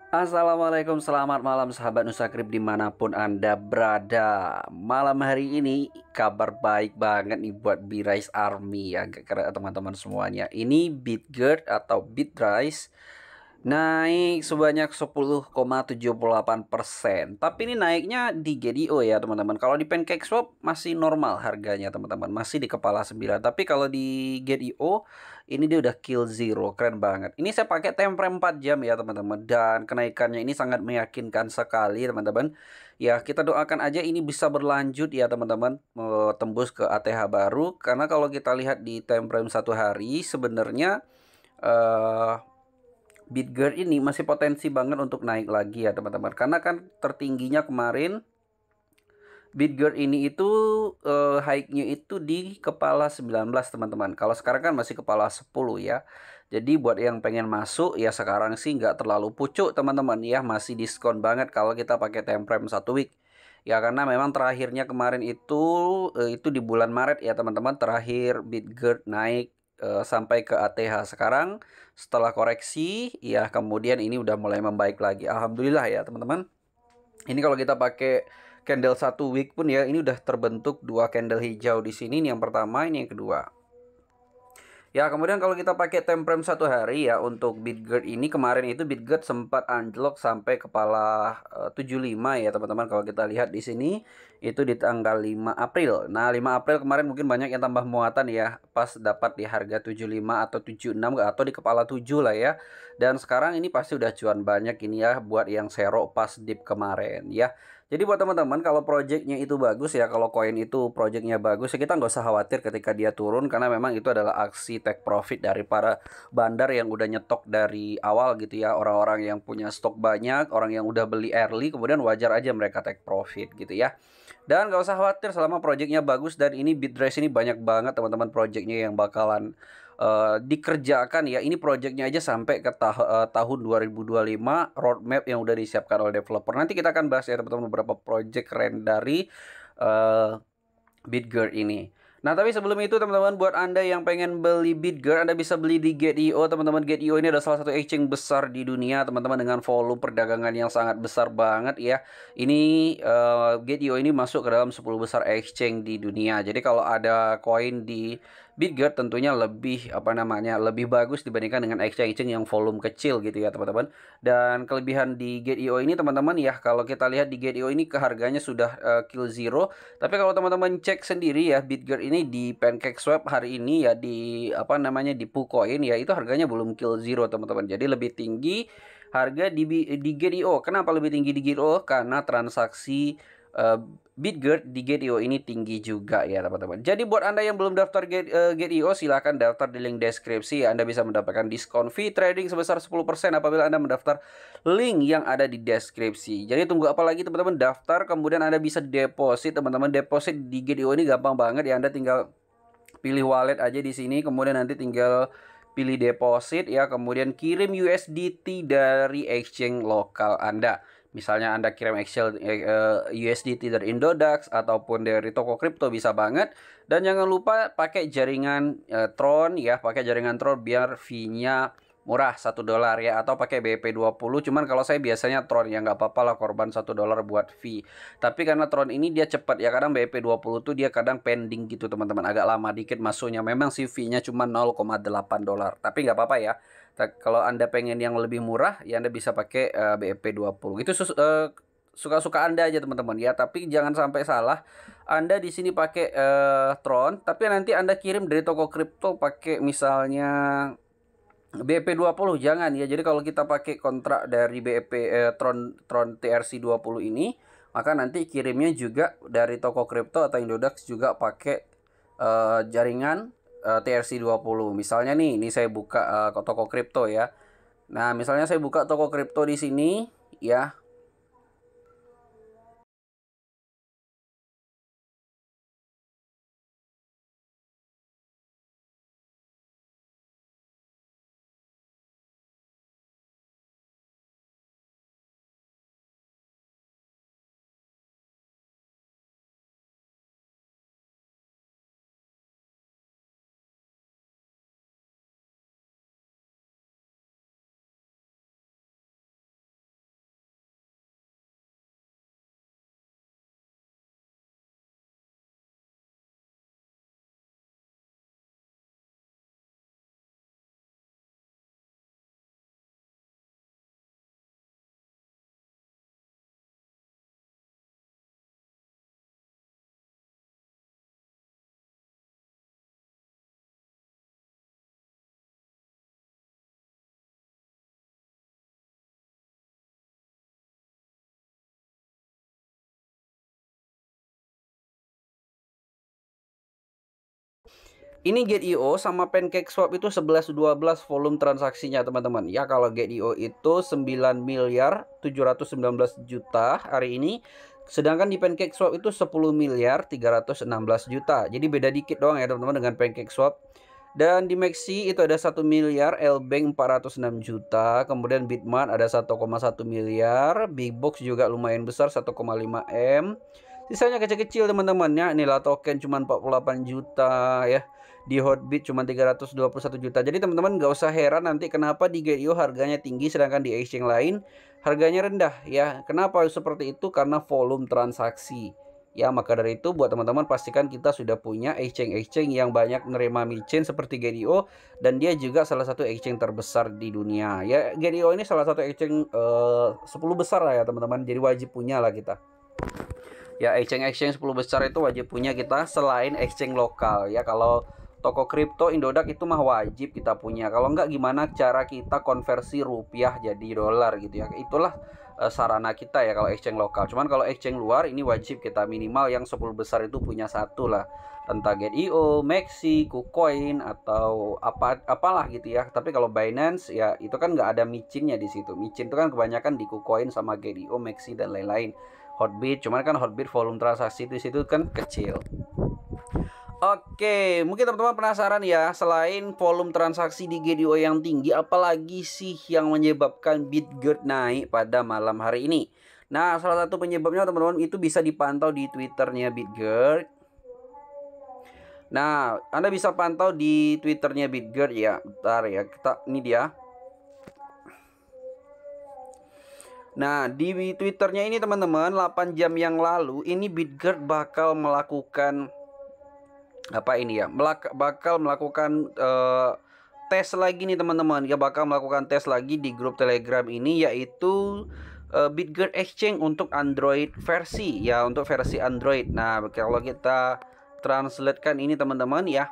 Assalamualaikum, selamat malam sahabat Nusakrip dimanapun Anda berada. Malam hari ini kabar baik banget nih buat Birice Army ya teman-teman semuanya. Ini Bitgert atau Bitrice naik sebanyak 10,78%. Tapi ini naiknya di GDO ya teman-teman. Kalau di PancakeSwap masih normal harganya teman-teman. Masih di kepala 9. Tapi kalau di GDO ini dia udah kill zero. Keren banget. Ini saya pakai time frame 4 jam ya teman-teman. Dan kenaikannya ini sangat meyakinkan sekali teman-teman. Ya kita doakan aja ini bisa berlanjut ya teman-teman. Tembus ke ATH baru. Karena kalau kita lihat di time frame 1 hari sebenarnya eh Bitgert ini masih potensi banget untuk naik lagi ya teman-teman. Karena kan tertingginya kemarin Bitgert ini itu high-nya itu di kepala 19 teman-teman. Kalau sekarang kan masih kepala 10 ya. Jadi buat yang pengen masuk ya sekarang sih nggak terlalu pucuk teman-teman ya. Masih diskon banget kalau kita pakai time frame 1 week. Ya karena memang terakhirnya kemarin itu di bulan Maret ya teman-teman. Terakhir Bitgert naik sampai ke ATH. Sekarang setelah koreksi ya kemudian ini udah mulai membaik lagi. Alhamdulillah ya teman-teman. Ini kalau kita pakai candle 1 week pun ya ini udah terbentuk dua candle hijau di sini. Ini yang pertama, ini yang kedua. Ya, kemudian kalau kita pakai time frame 1 hari ya untuk Bitgert ini kemarin itu Bitgert sempat anjlok sampai kepala 75 ya teman-teman. Kalau kita lihat di sini itu di tanggal 5 April. Nah, 5 April kemarin mungkin banyak yang tambah muatan ya pas dapat di harga 75 atau 76 atau di kepala 7 lah ya. Dan sekarang ini pasti udah cuan banyak ini ya buat yang sero pas dip kemarin ya. Jadi buat teman-teman kalau projectnya itu bagus ya, kalau koin itu projectnya bagus ya kita nggak usah khawatir ketika dia turun karena memang itu adalah aksi take profit dari para bandar yang udah nyetok dari awal gitu ya, orang-orang yang punya stok banyak, orang yang udah beli early, kemudian wajar aja mereka take profit gitu ya. Dan nggak usah khawatir selama projectnya bagus dan ini Bitrace ini banyak banget teman-teman projectnya yang bakalan dikerjakan ya. Ini projectnya aja sampai ke tahun 2025 roadmap yang udah disiapkan oleh developer. Nanti kita akan bahas ya teman-teman beberapa project keren dari uh, Bitgert ini. Nah, tapi sebelum itu teman-teman buat Anda yang pengen beli Bitgert, Anda bisa beli di Get.io. Teman-teman, Get.io ini adalah salah satu exchange besar di dunia, teman-teman, dengan volume perdagangan yang sangat besar banget ya. Ini Get.io ini masuk ke dalam 10 besar exchange di dunia. Jadi kalau ada koin di Bitgert tentunya lebih apa namanya? Lebih bagus dibandingkan dengan exchange yang volume kecil gitu ya, teman-teman. Dan kelebihan di Get.io ini teman-teman ya, kalau kita lihat di Get.io ini harganya sudah kill zero. Tapi kalau teman-teman cek sendiri ya, Bitgert ini di PancakeSwap hari ini ya di apa namanya di PuCoin ya itu harganya belum kill zero teman-teman. Jadi lebih tinggi harga di Get.io. Kenapa lebih tinggi di Get.io? Karena transaksi eh, Bitgert di Get.io ini tinggi juga ya teman-teman. Jadi buat Anda yang belum daftar Get.io silahkan daftar di link deskripsi. Anda bisa mendapatkan diskon fee trading sebesar 10% apabila Anda mendaftar link yang ada di deskripsi. Jadi tunggu apa lagi teman-teman, daftar kemudian Anda bisa deposit teman-teman. Deposit di GDO ini gampang banget ya. Anda tinggal pilih wallet aja di sini kemudian nanti tinggal pilih deposit ya, kemudian kirim USDT dari exchange lokal Anda. Misalnya Anda kirim USDT dari Indodax ataupun dari toko kripto bisa banget. Dan jangan lupa pakai jaringan Tron ya, pakai jaringan Tron biar fee-nya murah $1 ya, atau pakai BEP20. Cuman kalau saya biasanya Tron ya nggak apa-apa lah korban $1 buat fee. Tapi karena Tron ini dia cepat ya, kadang BEP20 tuh dia kadang pending gitu teman-teman, agak lama dikit masuknya. Memang sih fee-nya cuma $0,8. Tapi nggak apa-apa ya. Kalau Anda pengen yang lebih murah ya Anda bisa pakai BEP20. Itu suka-suka Anda aja teman-teman ya, tapi jangan sampai salah. Anda di sini pakai Tron, tapi nanti Anda kirim dari toko kripto pakai misalnya BP20 jangan ya. Jadi kalau kita pakai kontrak dari BEP Tron Tron TRC20 ini, maka nanti kirimnya juga dari toko kripto atau Indodax juga pakai jaringan TRC20. Misalnya nih, ini saya buka toko kripto ya. Nah, misalnya saya buka toko kripto di sini ya. Ini Get.io sama PancakeSwap itu 11-12 volume transaksinya teman-teman. Ya kalau Get.io itu 9 miliar 719 juta hari ini. Sedangkan di PancakeSwap itu 10 miliar 316 juta. Jadi beda dikit doang ya teman-teman dengan PancakeSwap. Dan di Maxi itu ada 1 miliar, Lbank 406 juta, kemudian Bitmart ada 1,1 miliar, Big Box juga lumayan besar 1,5 M. Sisanya kecil-kecil teman-teman ya. Inilah token cuma 48 juta ya. Di Hotbit cuma 321 juta. Jadi teman-teman nggak usah heran nanti kenapa di Get.io harganya tinggi sedangkan di exchange lain harganya rendah ya. Kenapa seperti itu? Karena volume transaksi. Ya, maka dari itu buat teman-teman pastikan kita sudah punya exchange-exchange yang banyak menerima micin seperti Get.io, dan dia juga salah satu exchange terbesar di dunia. Ya, Get.io ini salah satu exchange 10 besar lah ya teman-teman. Jadi wajib punya lah kita. Ya, exchange 10 besar itu wajib punya kita selain exchange lokal ya. Kalau toko kripto Indodax itu mah wajib kita punya. Kalau enggak gimana cara kita konversi rupiah jadi dolar gitu ya. Itulah sarana kita ya kalau exchange lokal. Cuman kalau exchange luar ini wajib kita minimal yang 10 besar itu punya satu lah. Entah Get.io, Maxi, KuCoin atau apalah gitu ya. Tapi kalau Binance ya itu kan nggak ada micinnya di situ. Micin itu kan kebanyakan di KuCoin sama Get.io, Maxi dan lain-lain. Hotbit, cuman kan Hotbit volume transaksi di situ kan kecil. Oke, mungkin teman-teman penasaran ya, selain volume transaksi di Get.io yang tinggi, apalagi sih yang menyebabkan Bitgert naik pada malam hari ini? Nah, salah satu penyebabnya teman-teman itu bisa dipantau di Twitternya Bitgert. Nah, Anda bisa pantau di Twitternya Bitgert ya. Bentar ya, ini dia. Nah, di Twitternya ini teman-teman, 8 jam yang lalu ini Bitgert bakal melakukan apa ini ya, bakal melakukan tes lagi nih teman-teman. Ya bakal melakukan tes lagi di grup Telegram ini, yaitu Bitgert Exchange untuk Android versi ya, untuk versi Android. Nah, kalau kita translatekan ini teman-teman ya,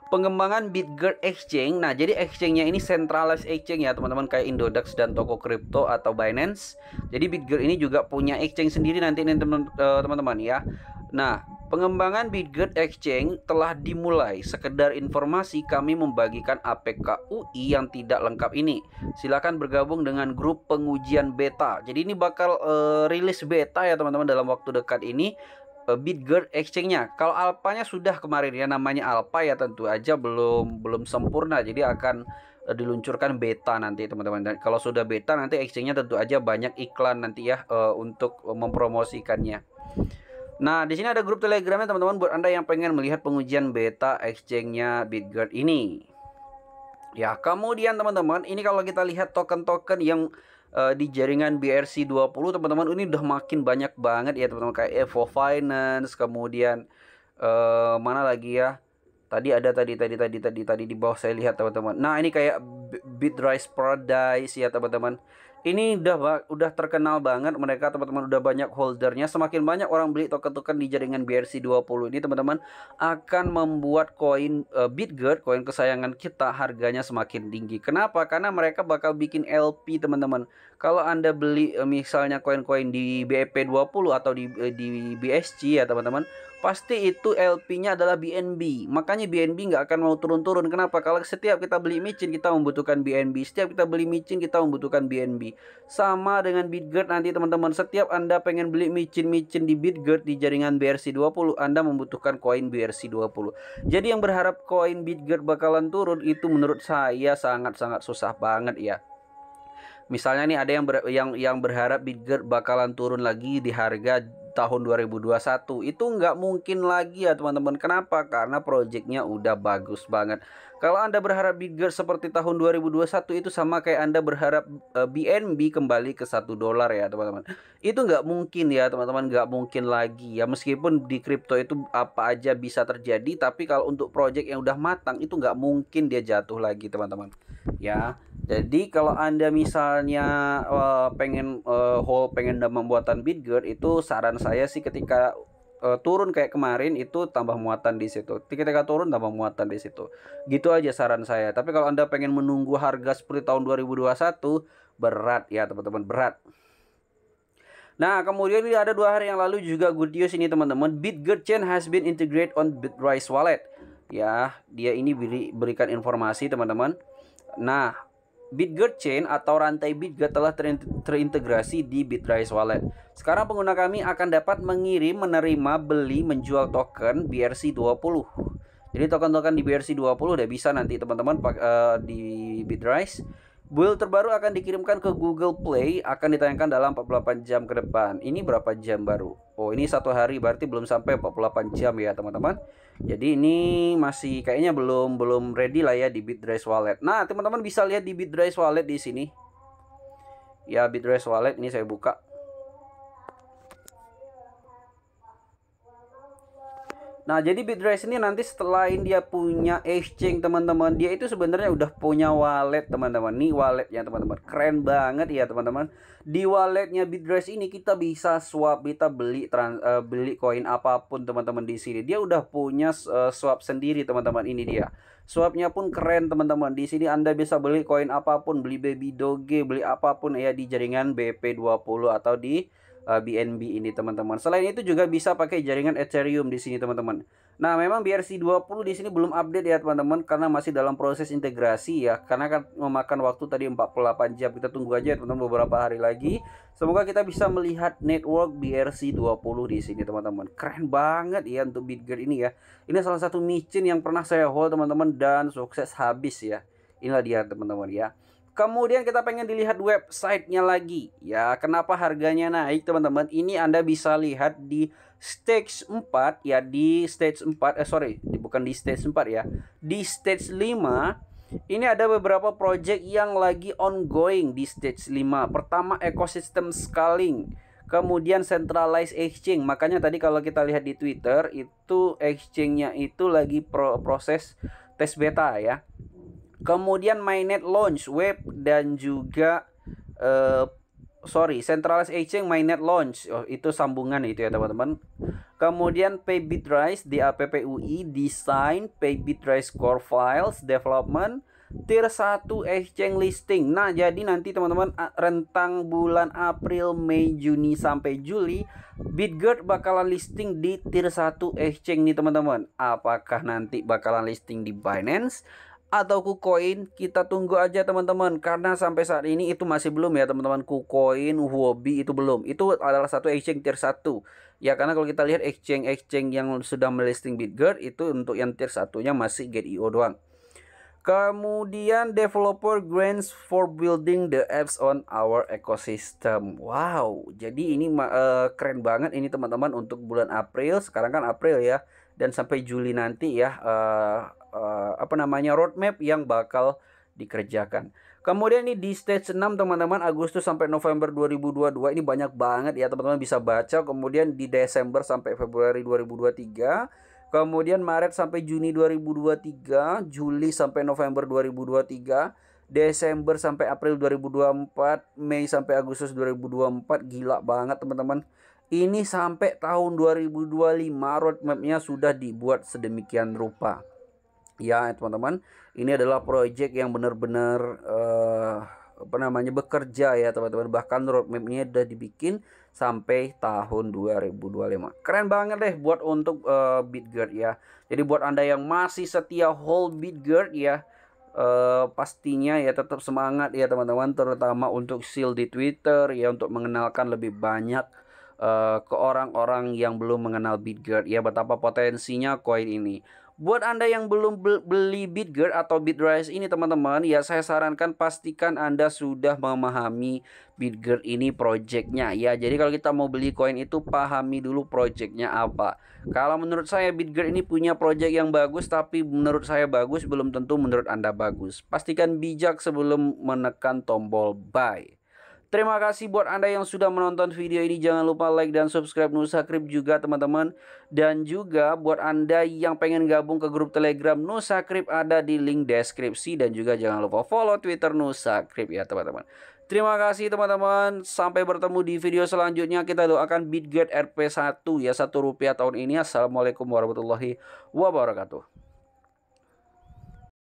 pengembangan Bitgert Exchange. Nah, jadi exchange-nya ini centralized exchange ya teman-teman, kayak Indodax dan toko kripto atau Binance. Jadi Bitgert ini juga punya exchange sendiri nanti teman-teman ya. Nah, pengembangan Bitgert Exchange telah dimulai. Sekedar informasi, kami membagikan APK UI yang tidak lengkap ini. Silakan bergabung dengan grup pengujian beta. Jadi ini bakal rilis beta ya teman-teman dalam waktu dekat ini. Bitgert Exchange-nya. Kalau alpanya sudah kemarin ya, namanya alpha ya, tentu aja belum sempurna. Jadi akan diluncurkan beta nanti teman-teman. Dan kalau sudah beta nanti exchange-nya tentu aja banyak iklan nanti ya untuk mempromosikannya. Nah, di sini ada grup Telegramnya teman-teman buat Anda yang pengen melihat pengujian beta exchange-nya Bitgert ini. Ya, kemudian teman-teman, ini kalau kita lihat token-token yang di jaringan BRC20 teman-teman, ini udah makin banyak banget ya teman-teman, kayak Evo Finance, kemudian mana lagi ya? Tadi ada tadi di bawah saya lihat teman-teman. Nah, ini kayak Bitrise Paradise ya teman-teman. Ini udah terkenal banget mereka teman-teman, udah banyak holdernya. Semakin banyak orang beli token-token di jaringan BRC20 ini teman-teman, akan membuat koin Bitgert, koin kesayangan kita, harganya semakin tinggi. Kenapa? Karena mereka bakal bikin LP teman-teman. Kalau Anda beli misalnya koin-koin di BEP20 atau di BSC ya teman-teman, pasti itu LP-nya adalah BNB. Makanya BNB nggak akan mau turun-turun. Kenapa? Kalau setiap kita beli micin kita membutuhkan BNB. Setiap kita beli micin kita membutuhkan BNB. Sama dengan Bitgert nanti teman-teman. Setiap Anda pengen beli micin-micin di Bitgert di jaringan BRC20, Anda membutuhkan koin BRC20. Jadi yang berharap koin Bitgert bakalan turun itu menurut saya sangat-sangat susah banget ya. Misalnya nih ada yang berharap Bitgert bakalan turun lagi di harga tahun 2021. Itu nggak mungkin lagi ya teman-teman. Kenapa? Karena projectnya udah bagus banget. Kalau Anda berharap Bitgert seperti tahun 2021 itu sama kayak Anda berharap BNB kembali ke $1 ya teman-teman. Itu nggak mungkin ya teman-teman, nggak mungkin lagi ya. Meskipun di kripto itu apa aja bisa terjadi, tapi kalau untuk project yang udah matang itu nggak mungkin dia jatuh lagi teman-teman ya. Jadi kalau Anda misalnya pengen pembuatan Bitgert, itu saran saya sih ketika turun kayak kemarin itu tambah muatan di situ. Ketika turun tambah muatan di situ. Gitu aja saran saya. Tapi kalau Anda pengen menunggu harga seperti tahun 2021, berat ya teman-teman, berat. Nah, kemudian ini ada 2 hari yang lalu juga good news ini teman-teman. Bitgert chain has been integrated on Bitrise wallet. Ya, dia ini berikan informasi teman-teman. Nah, Bitgert Chain atau rantai Bitgert telah terintegrasi di Bitrise Wallet. Sekarang pengguna kami akan dapat mengirim, menerima, beli, menjual token BRC20. Jadi token-token di BRC20 udah bisa nanti teman-teman di Bitrise. Build terbaru akan dikirimkan ke Google Play, akan ditayangkan dalam 48 jam ke depan. Ini berapa jam baru? Oh, ini 1 hari, berarti belum sampai 48 jam ya teman-teman. Jadi ini masih kayaknya belum ready lah ya di Bitrise Wallet. Nah, teman-teman bisa lihat di Bitrise Wallet di sini. Ya, Bitrise Wallet ini saya buka. Nah, jadi Bitrise ini nanti setelah dia punya exchange teman-teman, dia itu sebenarnya udah punya wallet teman-teman. Nih walletnya teman-teman, keren banget ya teman-teman. Di walletnya Bitrise ini kita bisa swap, kita beli koin apapun teman-teman di sini. Dia udah punya swap sendiri teman-teman, ini dia. Swapnya pun keren teman-teman. Di sini Anda bisa beli koin apapun, beli Baby Doge, beli apapun ya di jaringan BP20 atau di BNB ini teman-teman. Selain itu juga bisa pakai jaringan Ethereum di sini teman-teman. Nah, memang BRC20 di sini belum update ya teman-teman karena masih dalam proses integrasi ya. Karena kan memakan waktu tadi 48 jam. Kita tunggu aja teman-teman beberapa hari lagi. Semoga kita bisa melihat network BRC20 di sini teman-teman. Keren banget ya untuk Bitgert ini ya. Ini salah satu micin yang pernah saya hold teman-teman dan sukses habis ya. Inilah dia teman-teman ya. Kemudian kita pengen dilihat websitenya lagi. Ya, kenapa harganya naik teman-teman? Ini Anda bisa lihat di stage 4 ya, di stage 4 bukan di stage 4 ya. Di stage 5 ini ada beberapa project yang lagi ongoing di stage 5. Pertama, ekosistem scaling. Kemudian centralized exchange. Makanya tadi kalau kita lihat di Twitter itu exchange-nya itu lagi proses tes beta ya. Kemudian mainnet launch web dan juga centralized exchange mainnet launch. Oh, itu sambungan itu ya teman-teman. Kemudian Pay Bitrise DAPPUI design, Pay Bitrise core files development, tier 1 exchange listing. Nah, jadi nanti teman-teman rentang bulan April, Mei, Juni sampai Juli Bitgert bakalan listing di tier 1 exchange nih teman-teman. Apakah nanti bakalan listing di Binance atau KuCoin? Kita tunggu aja teman-teman, karena sampai saat ini itu masih belum ya teman-teman. KuCoin, Huobi itu belum. Itu adalah satu exchange tier 1 ya, karena kalau kita lihat exchange yang sudah melisting Bitgert itu untuk yang tier 1-nya masih Get.io doang. Kemudian developer grants for building the apps on our ecosystem. Wow, jadi ini keren banget ini teman-teman untuk bulan April. Sekarang kan April ya, dan sampai Juli nanti ya roadmap yang bakal dikerjakan. Kemudian ini di stage 6 teman-teman, Agustus sampai November 2022 ini banyak banget ya teman-teman, bisa baca. Kemudian di Desember sampai Februari 2023, kemudian Maret sampai Juni 2023, Juli sampai November 2023, Desember sampai April 2024, Mei sampai Agustus 2024. Gila banget teman-teman. Ini sampai tahun 2025 roadmapnya sudah dibuat sedemikian rupa. Ya teman-teman, ini adalah project yang benar-benar bekerja ya teman-teman. Bahkan roadmapnya udah dibikin sampai tahun 2025. Keren banget deh buat untuk Bitgert ya. Jadi buat Anda yang masih setia hold Bitgert ya, pastinya ya tetap semangat ya teman-teman, terutama untuk seal di Twitter ya, untuk mengenalkan lebih banyak ke orang-orang yang belum mengenal Bitgert ya, betapa potensinya koin ini. Buat Anda yang belum beli Bitgert atau Bitrise ini teman-teman ya, saya sarankan pastikan Anda sudah memahami Bitgert ini projectnya ya. Jadi kalau kita mau beli koin itu pahami dulu projectnya apa. Kalau menurut saya Bitgert ini punya project yang bagus, tapi menurut saya bagus belum tentu menurut Anda bagus. Pastikan bijak sebelum menekan tombol buy. Terima kasih buat Anda yang sudah menonton video ini. Jangan lupa like dan subscribe Nusa Crypt juga teman-teman. Dan juga buat Anda yang pengen gabung ke grup Telegram Nusa Crypt, ada di link deskripsi. Dan juga jangan lupa follow Twitter Nusa Crypt ya teman-teman. Terima kasih teman-teman. Sampai bertemu di video selanjutnya. Kita doakan Bitgert RP1 ya, Rp1 tahun ini. Assalamualaikum warahmatullahi wabarakatuh.